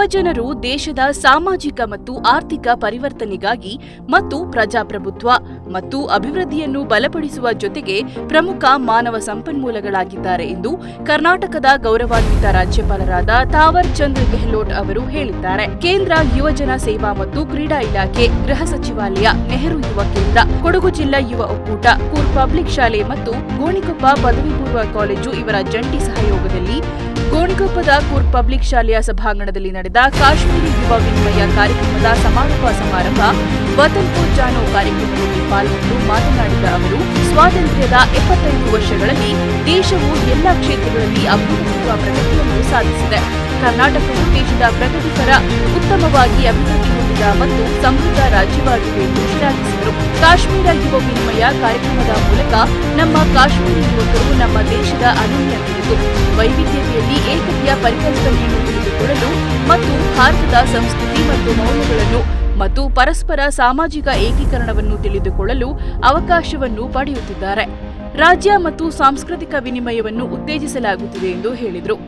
ಯುವಜನರು ದೇಶದ ಸಾಮಾಜಿಕ ಮತ್ತು ಆರ್ಥಿಕ ಪರಿವರ್ತನೆಗಾಗಿ ಮತ್ತು ಪ್ರಜಾಪ್ರಭುತ್ವ ಮತ್ತು ಅಭಿವೃದ್ಧಿಯನ್ನು ಬಲಪಡಿಸುವ ಜೊತೆಗೆ ಪ್ರಮುಖ ಮಾನವ ಸಂಪನ್ಮೂಲಗಳಾಗಿದ್ದಾರೆ ಎಂದು ಕರ್ನಾಟಕದ ಗೌರವಾನ್ವಿತ ರಾಜ್ಯಪಾಲರಾದ ತಾವರ್ ಚಂದ್ ಗೆಹ್ಲೋಟ್ ಅವರು ಹೇಳಿದ್ದಾರೆ. ಕೇಂದ್ರ ಯುವಜನ ಸೇವಾ ಮತ್ತು ಕ್ರೀಡಾ ಇಲಾಖೆ, ಗೃಹ ಸಚಿವಾಲಯ, ನೆಹರು ಯುವ ಕೇಂದ್ರ, ಕೊಡಗು ಜಿಲ್ಲಾ ಯುವ ಒಕ್ಕೂಟ, ಕೂರ್ ಪಬ್ಲಿಕ್ ಶಾಲೆ ಮತ್ತು ಗೋಣಿಕೊಪ್ಪ ಪದವಿ ಪೂರ್ವ ಕಾಲೇಜು ಇವರ ಜಂಟಿ ಸಹಯೋಗದಲ್ಲಿ ಗೋಣಿಕೊಪ್ಪದ ಕೂರ್ ಪಬ್ಲಿಕ್ ಶಾಲೆಯ ಸಭಾಂಗಣದಲ್ಲಿ ನಡೆದ ಕಾಶ್ಮೀರಿ ಯುವ ವಿನಿಮಯ ಕಾರ್ಯಕ್ರಮದ ಸಮಾರೋಪ ಸಮಾರಂಭ ವತನ್ ಕೋ ಜಾನೋ ಕಾರ್ಯಕ್ರಮದಲ್ಲಿ ಪಾಲ್ಗೊಂಡು ಮಾತನಾಡಿದ ಅವರು, ಸ್ವಾತಂತ್ರ್ಯದ 75 ವರ್ಷಗಳಲ್ಲಿ ದೇಶವು ಎಲ್ಲ ಕ್ಷೇತ್ರಗಳಲ್ಲಿ ಅಭೂತಪೂರ್ವ ಪ್ರಗತಿಯನ್ನು ಸಾಧಿಸಿದೆ. ಕರ್ನಾಟಕವು ದೇಶದ ಪ್ರಗತಿಪರ, ಉತ್ತಮವಾಗಿ ಅಭಿವೃದ್ಧಿ ಹೊಂದಿದ ಮತ್ತು ಸಮೃದ್ಧ ರಾಜ್ಯವಾಗಿದೆ ಎಂದು ಶ್ಲಾಘಿಸಿದರು. ಕಾಶ್ಮೀರ ಯುವ ವಿನಿಮಯ ಕಾರ್ಯಕ್ರಮದ ಮೂಲಕ ನಮ್ಮ ಕಾಶ್ಮೀರಿ ಯುವಕರು ನಮ್ಮ ದೇಶದ ಅನನ್ಯತೆಯಿತು, ವೈವಿಧ್ಯತೆಯಲ್ಲಿ ಏಕತೆಯ ಪರಿಕಲ್ಪನೆಯನ್ನು ತಿಳಿದುಕೊಳ್ಳಲು ಮತ್ತು ಭಾರತದ ಸಂಸ್ಕೃತಿ ಮತ್ತು ಮೌಲ್ಯಗಳನ್ನು ಮತ್ತು ಪರಸ್ಪರ ಸಾಮಾಜಿಕ ಏಕೀಕರಣವನ್ನು ತಿಳಿದುಕೊಳ್ಳಲು ಅವಕಾಶವನ್ನು ಪಡೆಯುತ್ತಿದ್ದಾರೆ. ರಾಜ್ಯ ಮತ್ತು ಸಾಂಸ್ಕೃತಿಕ ವಿನಿಮಯವನ್ನು ಉತ್ತೇಜಿಸಲಾಗುತ್ತಿದೆ ಎಂದು ಹೇಳಿದರು.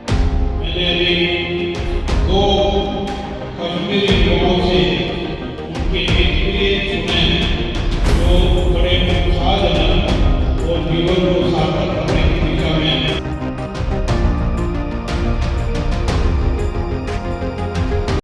कश्मीरी लोगों से उनके एक्सपीरियंस सुने जो बड़े